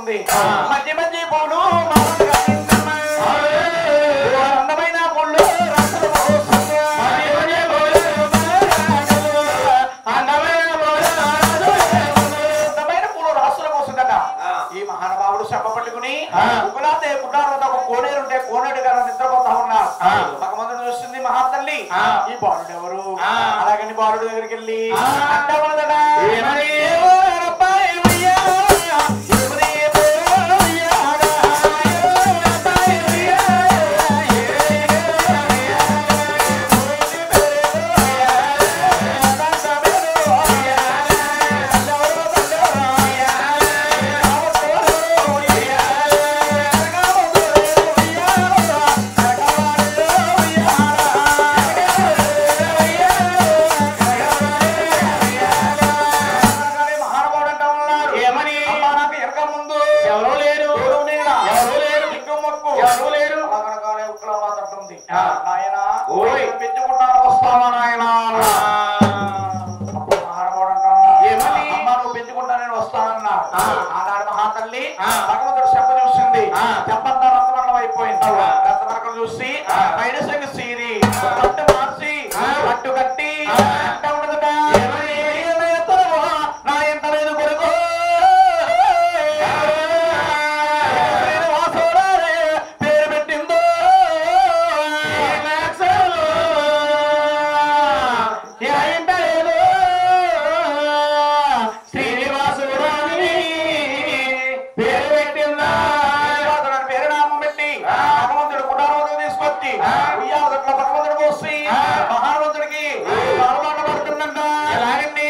ఉంది. మధ్య మధ్య పూలు అందమైన పూలు అందమైన పూలు రాసుల పోస్తుందట. ఈ మహానుభావుడు చెప్ప పట్టుకుని ఉకులాతే పుట్టారు ఒక కోనేరు ఉంటే కోనేరు గారు నిద్రపోతా ఉన్నారు. ఒక మంది చూస్తుంది మహాతల్లి ఈ బాలుడు ఎవరు? అలాగని బాలుడు దగ్గరికి వెళ్ళి అంటదట పెంచుకుంటాను వస్తావా నాయన? అమ్మ నువ్వు పెంచుకుంటానని వస్తానన్నా. ఆనాడు మహాతల్లి భగవంతుడు చెప్ప చూసింది. చెప్పంతా రత్నవర్ణం అయిపోయింది. రత్నవర్గం చూసి పైన సంగి సీరి పట్టు మార్చి పట్టు కట్టి అంట ఉండదుట నా ఎంత లేదు కొడుకు పేరు పెట్టిందో శ్రీనివాసురాని పేరు పెట్టిందా? పేరు నామం పెట్టి భగవంతుడు కుటారోధం తీసుకొచ్చి ఉయ్యాలట్లో భగవంతుడు పోసి మహానుభావుడికి అలవాటు పడుతుందంట. ఎలాగండి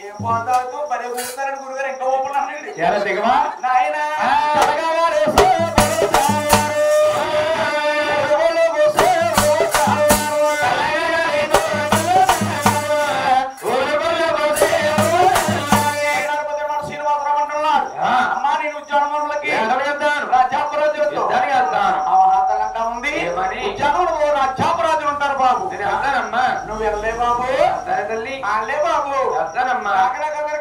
ఏం పోతావు పని కూర్చున్నారని గురుగారు ఇంకా ఓపెన్ అన్నాడు. దిగవా నాయన శ్రీనివాసరావు అంటున్నాడు. అమ్మా నేను ఉద్యానవనులకి రాజ్యాపరాజులతో అంటా ఉంది. ఉద్యానవనంలో రాజ్యాపరాజులు ఉంటారు బాబు. నువ్వు వెళ్ళలే బాబు? తల్లి అల్లే బాబు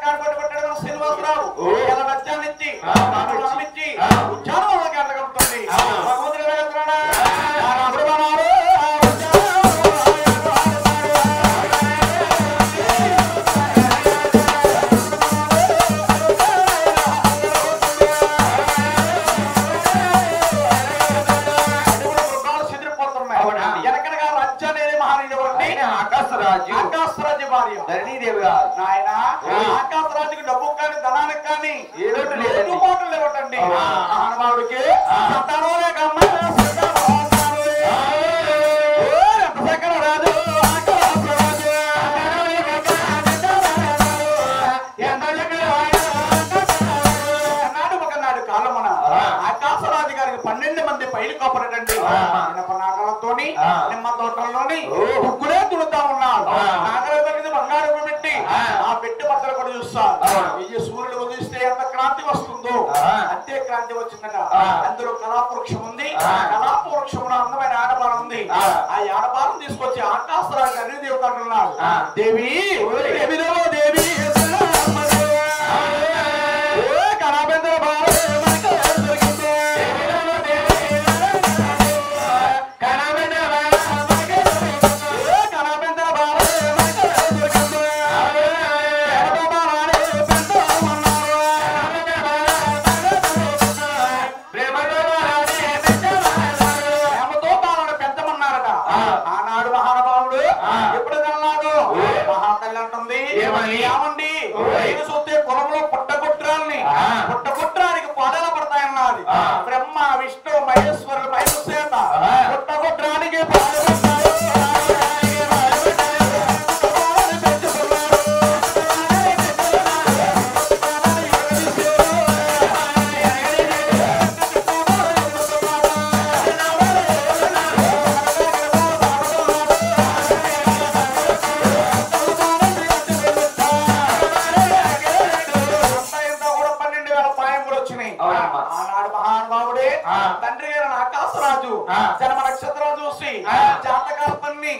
కాడపట్టి పెట్టాడు శ్రీనివాసరావు. ఇలా రత్యాన్ని ఇచ్చి ఇచ్చి ఉద్యానవనంలోకి వెళ్ళగలుగుతుంది. భగవంతుడు వెళ్తున్నాడా? ఆకాశరాజ్య భార్య ధరణీదేవి గారు. నాయన ఆకాశరాజుకి డబ్బు కానీ ధనానికి కానీ ఏదో మాటలు లేవటండి. మహానుభావుడికి సంతానం లేక రాజు నాడు ఒకనాడు కాలమున ఆకాశరాజు గారికి 12 మంది పైలు కాపరటండి. నాగలతోని నిమ్మ తోటల్లోని ముగ్గులే తుడుతా ఉన్నారు. నాగల దగ్గర బంగారం పెట్టి ఆ పెట్టి బట్టలు కూడా చూస్తారు. ఈ సూర్యుడు ఉదయిస్తే ఎంత క్రాంతి వస్తుందో అంతే క్రాంతి వచ్చిందట. అందులో కళాపవృక్షం ఉంది. కళాపవృక్షంలో అందమైన ఆడపారం ఉంది. ఆ ఆడపారం తీసుకొచ్చి ఆకాశరాజు అన్ని దేవత అంటున్నారు. దేవి దేవి కళాబేంద్ర ఆనాడు మహానుభావుడు ఎప్పుడు వెళ్ళాడు? మహాతల్లి అంటుంది ఏమండి మహానుభావుడే తండ్రి గారు ఆకాశరాజు జన్మ నక్షత్రాలు చూసి జాతకాన్ని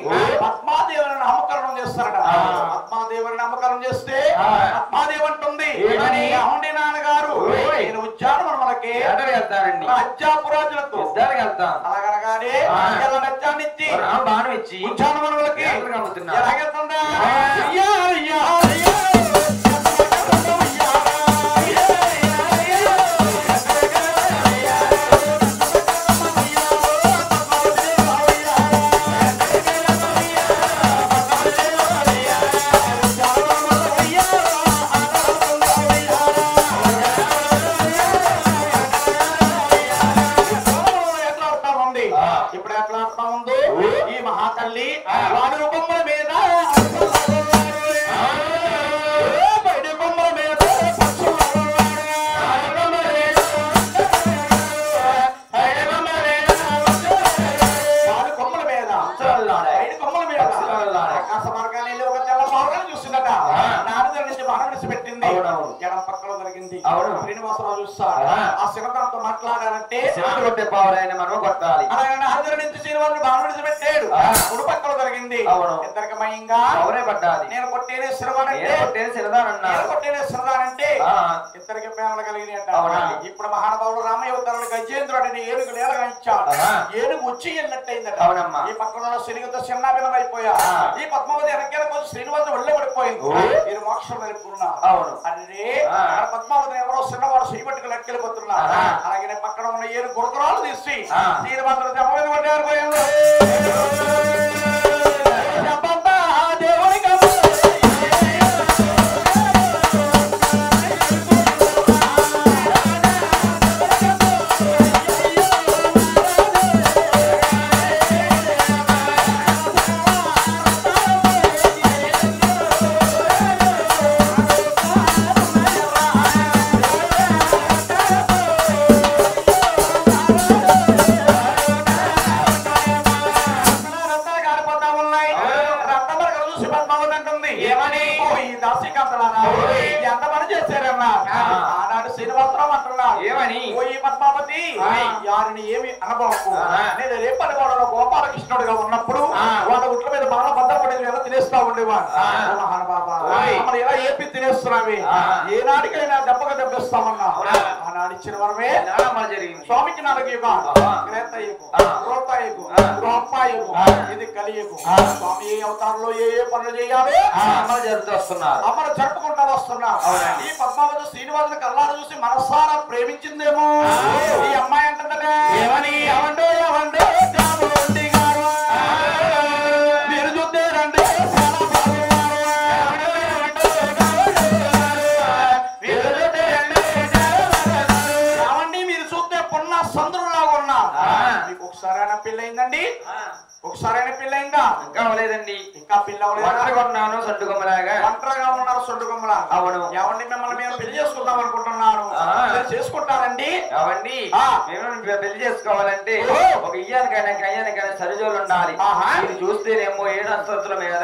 పద్మాదేవుని నామకరణం చేస్తారట. పద్మాదేవుని నామకరణం చేస్తే పద్మాదేవి అంటుంది నాన్నగారు నేను వచ్చాను మనకి అజ్జాపురాజులతో అలాగనగానే నచ్చాన్ని ఇచ్చి బాణం ఇచ్చి వచ్చాను మనకి ఎలాగెళ్తుందా ఇప్పుడు ఎట్లా అర్థం ఉందో ఈ మహాతల్లి వాడి రూపముల మీద బయటి బొమ్మల మీద వాడి కొమ్మల మీద బయటి కొమ్మల మీద ఆకాశ మార్గాన్ని ఒక తెల్ల మార్గాన్ని చూసిందట. నారదుడి నుంచి బాణం విడిచిపెట్టింది ఎడం పక్కన జరిగింది. శ్రీనివాసరావు చూస్తాడు ఆ శివతనంతో మాట్లాడాలంటే మనం కొట్టాలి. అలాగే నారదుడి నుంచి శ్రీనివాసుడు బాణం విడిచిపెట్టాడు. కుడి పక్కన జరిగింది ఇద్దరికి మయంగా అవరే పడ్డాది. నేను కొట్టేనే శిరవానంటే కొట్టేనే శిరదానంటే ఇద్దరికి ప్రేమలు కలిగినాయట. ఇప్పుడు మహానుభావుడు రామయ్య ఉత్తరాలు గజేంద్రుడిని ఏనుగు నేలగా ఇచ్చాడు. ఏనుగు వచ్చి వెళ్ళినట్టయిందట. ఈ పక్కన శనిగతో చిన్నాభిన్నం అయిపోయా. ఈ పద్మావతి వెనకాల కొంచెం శ్రీనివాసుడు ఒళ్ళో పడిపోయింది. నేను మోక్షం వెళ్ళిపోతున్నా. అరే పద్మావతిని ఎవరో చిన్నవాడు శ్రీపట్టుకు లెక్కెళ్ళిపోతున్నారు. అలాగే పక్కన ఉన్న ఏనుగు గురకురాలు తీసి శ్రీనివాసుడు దెబ్బ మీద పడ్డారు. ఆనాడు శ్రీనివాసరావు అంటున్నాడు ఏమని ఈ పద్మావతి యారిని ఏమి అనబాకు. నేను రేపటివాడలో గోపాలకృష్ణుడిగా ఉన్నప్పుడు వాళ్ళ గుట్ల మీద బాగా భద్రపడి ఎలా తినేస్తా ఉండేవాడు. మహానుభాబా ఎలా ఏపీ తినేస్తున్నావి ఏనాటికైనా దెబ్బగా దెబ్బిస్తామన్నా ఆనాడు ఇచ్చిన వరమే జరిగింది. స్వామికి నాలుగు ఇది కలియుగం. స్వామి ఏ అవతారంలో ఏ ఏ పనులు చేయాలి అమలు జరుపుకుంటా వస్తున్నా. ఈ పద్మావతి శ్రీనివాసుని కళ్ళారు చూసి మనసారా ప్రేమించిందేమో. ఈ అమ్మాయి అంటుందనే ఏమని అవండో అవండో గారు మీరు చూద్దారండి అవండి మీరు చూస్తే పున్న సంద్రులాగా ఉన్నారు. మీకు ఒకసారైనా పెళ్ళయిందండి? ఒకసారైనా పెళ్ళయిందా? ఇంకా అవ్వలేదండి. ఇంకా పిల్ల అవ్వలేదు. సొంటుకొమ్మలాగా ఒంటరిగా ఉన్నారు. సొంటుకొమ్మలాగా. అవును. ఎవండి మిమ్మల్ని మేము పెళ్లి చేసుకుందాం అనుకుంటున్నాను. చేసుకుంటారండి? అవండి మేము పెళ్లి చేసుకోవాలంటే ఒక ఇయ్యానికైనా కయ్యానికైనా సరిజోలు ఉండాలి. ఇది చూస్తేనేమో 7 అంతస్తుల మీద,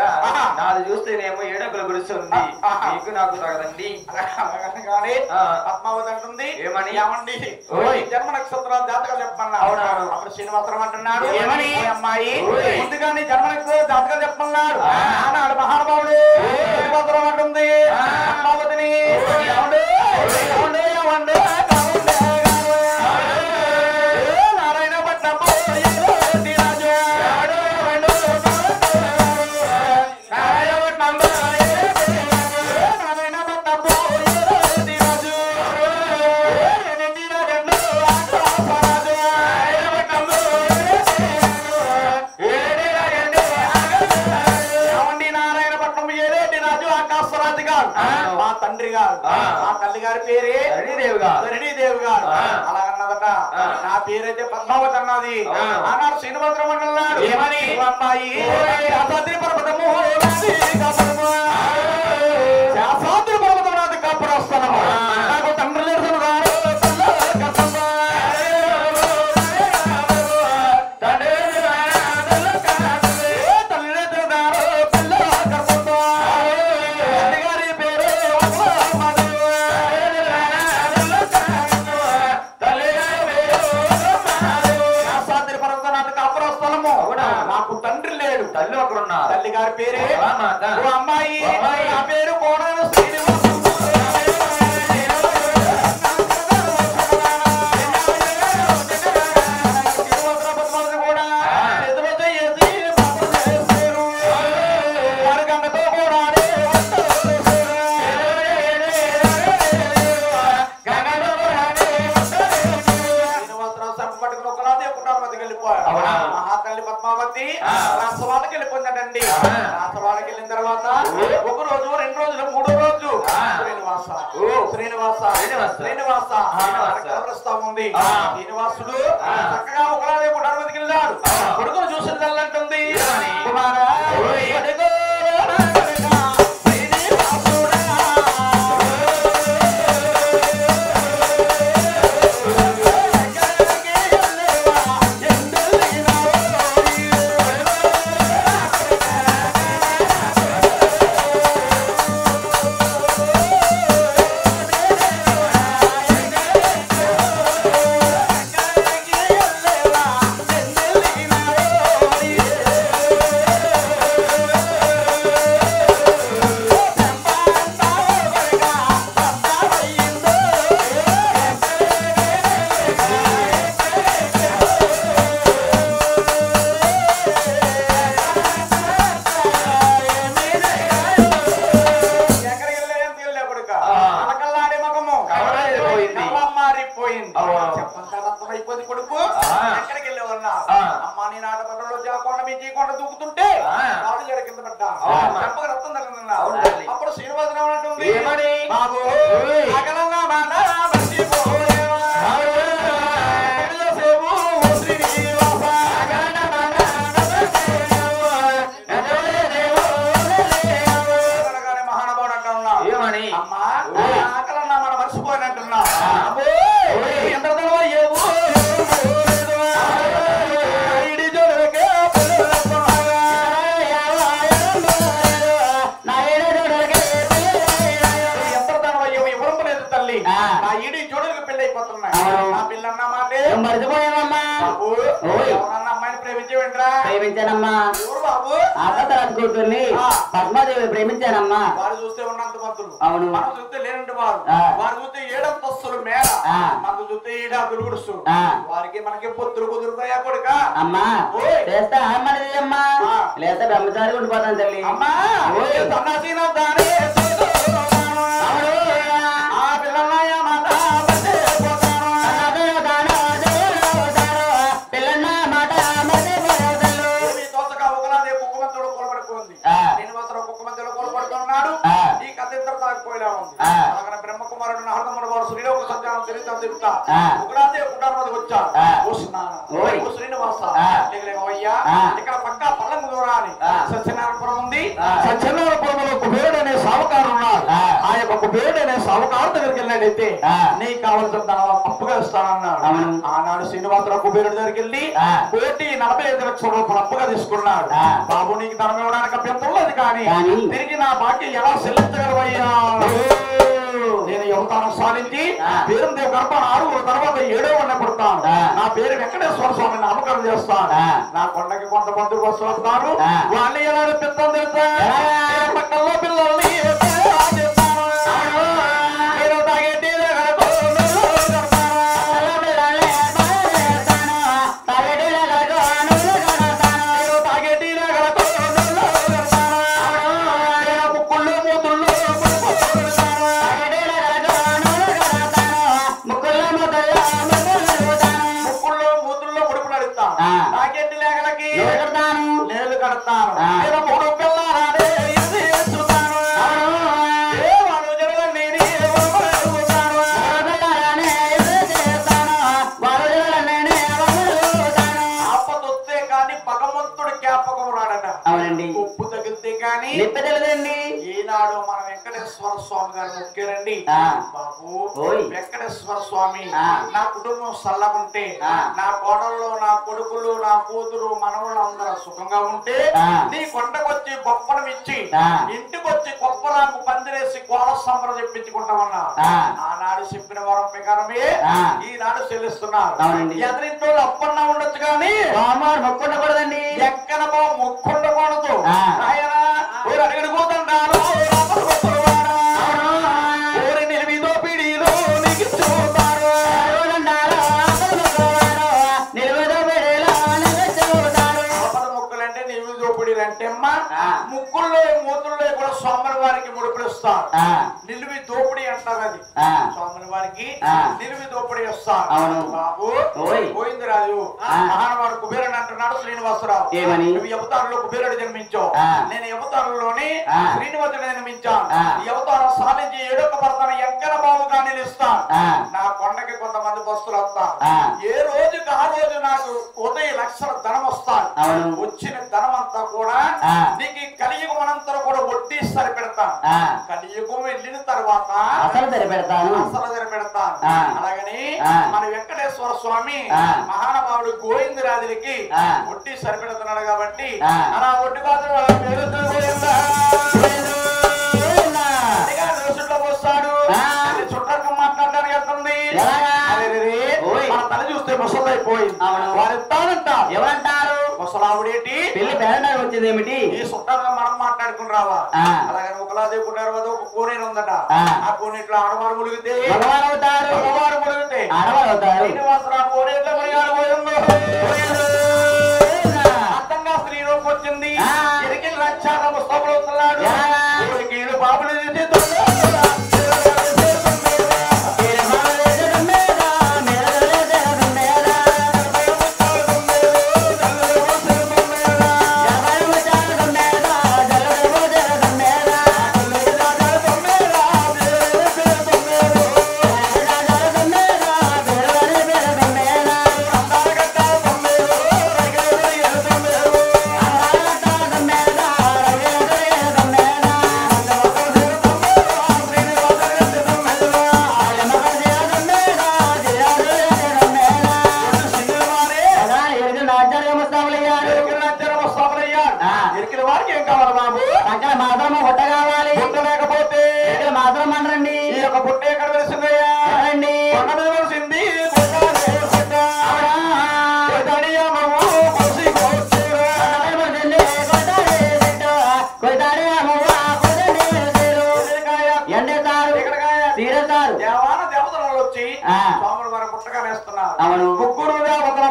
నాది చూస్తేనేమో 7 అడుగుల గుడిసి ఉంది. మీకు నాకు తగదండి. కానీ పద్మావతి అంటుంది ఏమని ఏమండి జన్మ నక్షత్రాలు జాతకాలు చెప్పమన్నా. అవునవును. అప్పుడు శ్రీనివాసరావు అంటున్నాడు ఏమని అమ్మాయి ముందుగానే జన్మకు జాతకాలు చెప్పమన్నాడు. ఆనాడు మహానుభావుడు శ్రీనివాసరావు అంటుంది పద్మావతిని మా తండ్రి గారు మా తల్లి గారి పేరే ధరణీదేవి గారు. అలాగన్నదట నా పేరైతే పద్మావతి అన్నది. ఆనాడు శ్రీనివాసరావు అన్నాడు ఏమని అమ్మాయి శాస్త్రి పర్వతము శాస్త్రి పర్వతం నాది కాపురం వస్తున్నాము. నాకు తండ్రి లేదు తల్లి ఒకరు ఉన్నారు. తల్లి గారి పేరే ఓ అమ్మాయి నా పేరు కోడలు శ్రీనివాస మహాతల్లి పద్మావతి రాసవాళ్ళకి వెళ్ళిపోయిందండి. రాసవాళ్ళకి వెళ్ళిన తర్వాత ఒక రోజు 2 రోజులు 3వ రోజు శ్రీనివాస ఉంది. శ్రీనివాసుడు చక్కగా ఒకలాగే కుటానికి వెళ్ళాడు. కొడుకును చూసిన తల్లంటుంది కుమారా కొడుకు ఎక్కడికి వెళ్ళేవన్నా అమ్మా నీ నాటపడలో జాకొండ మీ జీకొండ దూకుతుంటే నాడు జడ కింద పడ్డా చెప్పక రక్తం తగ్గిందన్నా. అప్పుడు శ్రీనివాసరావు అంటుంది బాబు అగలన్నా మాట మహానుభావుడు అంటా ఉన్నా అమ్మా ఆకలన్నా మన మర్చిపోయినట్టున్నా ఎంత నా ఈడి జోడులకు పెళ్లి అయిపోతున్నాయి. నా పిల్లన్న మాటే మర్చిపోయావమ్మా. ఎవరన్నా అమ్మాయిని ప్రేమించేవేంట్రా? ప్రేమించానమ్మా. ఎవరు బాబు? ఆకాశరాజు కూతుర్ని పద్మాదేవి ప్రేమించానమ్మా. వారు చూస్తే ఉన్నంత మంత్రులు, అవును. మనం చూస్తే లేనంటి వారు. వారు చూస్తే ఏడంతస్తులు మేర, మనకు చూస్తే ఏడాకులు గుడుసు. వారికి మనకి పొత్తులు కుదురుతాయా కొడుక? అమ్మా చేస్తా అమ్మది అమ్మా, లేస్తే బ్రహ్మచారి ఉండిపోతాను తల్లి. అమ్మా సన్నాసీన దానే ఆ పిల్లన్నాయ మాట పిల్లన్న మాట తోసగా ఒకలాదే కుక్కమంతుడు కొలబడుకుంది. శ్రీనివాసరావు కుక్కమంతుడు కొలబడుతున్నాడు. ఈ కథ ఇద్దరు తాగిపోయినా ఉంది. అలాగనే బ్రహ్మకుమారుడు నరదమ్ముడు వారు శ్రీలోక సంచారం తిరుగుతా ఒకలాదే కుటానికి వచ్చాడు. శ్రీనివాస అయ్యా ఇక్కడ పక్కా పల్లంగు దూరాన్ని సత్యనారాయణపురం ఉంది. సత్యనారాయణపురంలో కుబేరుడు అనే సావుకారు ఉన్నాడు. ఆ యొక్క కుబేరుడు అనే సావుకారు దగ్గరికి వెళ్ళాడైతే నీకు కావాల్సిన ధనం అప్పుగా ఇస్తానన్నాడు. ఆనాడు శ్రీనివాసరావు కుబేరుడి దగ్గరికి వెళ్ళి 1,45 లక్షల రూపాయలు అప్పుగా తీసుకున్నాడు. బాబు నీకు ధనం ఇవ్వడానికి అభ్యంతరం లేదు, కానీ తిరిగి నా బాకీ ఎలా చెల్లించగలవయ్యా? నేను యువతానం సాధించి పేరుదేవి గర్భ 6 తర్వాత 7వ పుడతాను. నా పేరు వెంకటేశ్వర స్వామిని నామకరణం చేస్తాను. నా కొండకి కొంతమంది బస్సులు వస్తారు. వాళ్ళు ఎలా పెద్ద తెలుసా? పక్కల్లో పిల్లల్ని నేలు కడతాను. మూడు పిల్లలు ఆపదొస్తే కానీ భగవంతుడు జ్ఞాపకం రాడట. అవునండి. ఉప్పు తగిలితే కానీ తెలియదండి. ఈనాడు మన వెంకటేశ్వర స్వామి గారు ముఖ్యరండి. బాబు వెంకటేశ్వర స్వామి నా కుటుంబం సల్లగుంటే, నా కోడళ్ళు, నా కొడుకులు, నా కూతురు, మనవులు అందరూ సుఖంగా ఉంటే నీ కొండకొచ్చి గొప్పను ఇచ్చి ఇంటికొచ్చి గొప్ప నాకు పందిరేసి కోల సంబరం చెప్పించుకుంటామన్నా. ఆనాడు ఆనాడు చెప్పిన వరం ప్రకారమే ఈనాడు చెల్లిస్తున్నారు. ఎదురింట్లో అప్పన్నా ఉండొచ్చు కానీ మొక్కు ఉండకూడదండి. ఎక్కన మొక్కు ఉండకూడదు. ఆయన అడిగడి పోతుంటారు నిలిమిదో పిడిలో నీకు చూస్తారు. మొక్కులంటే నిలిమి దోపిడీలు అంటే అమ్మా ముక్కుల్లో మూతుల్లో కూడా స్వాముల వారికి ముడిపిస్తారు. నిలిమి దోపిడీ అంటారు. అది స్వాముల వారికి నిలిమి దోపిడీ వస్తారు. బాబు గోవిందరాజు మహానవాడు కుబేరుడు అంటున్నాడు శ్రీనివాసరావు. నువ్వు అవతారంలో కుబేరుడు జన్మించావు, నేను అవతారంలోని శ్రీనివాసుడు జన్మించాను. ఈ అవతారం సాధించి ఏడొక్క భర్తను ఎక్కడ బాబుగా నిలుస్తాను. నా కొండకి కొంతమంది బస్సులు వస్తాను. ఏ రోజుకి ఆ రోజు నాకు ఉదయ లక్షల ధనం వస్తాను. వచ్చిన ధనం అంతా కూడా నీకు కలియుగం అనంతరం కూడా వడ్డీ సరిపెడతాను. కలియుగం వెళ్ళిన తర్వాత అసలు సరిపెడతాను. అలాగని మన వెంకటేశ్వర స్వామి మహానుభావుడు గోవిందరాజులకి వడ్డీ సరిపెడుతున్నాడు కాబట్టి అలా వడ్డీ మాత్రం వస్తాడు. చుట్టూ మాట్లాడడానికి వెళ్తుంది. మన తల చూస్తే ముసలైపోయింది. వారు ఇస్తానంట. ఏమంటారు? ముసలావుడేటి పెళ్లి పేరంటారు వచ్చింది ఏమిటి? ఈ చుట్టాలుగా మనం మాట్లాడుకుని రావా. అలాగే ఒకలాదే తర్వాత ఒక కోనేరు ఉందట. ఆ కోనేట్లో ఆడవారు ములిగితే మగవారు అవుతారు, మగవారు ములిగితే ఆడవారు అవుతారు. శ్రీనివాసరావు కోనేట్లో అర్థంగా స్త్రీ రూపం వచ్చింది. ఎరికి లక్షాల ముస్తాబులు అవుతున్నాడు. బాబులు దేవతలు వచ్చి స్వాముల వారి పుట్టగా వేస్తున్నారు. ముగ్గురు దేవతల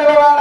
పిల్లవాడు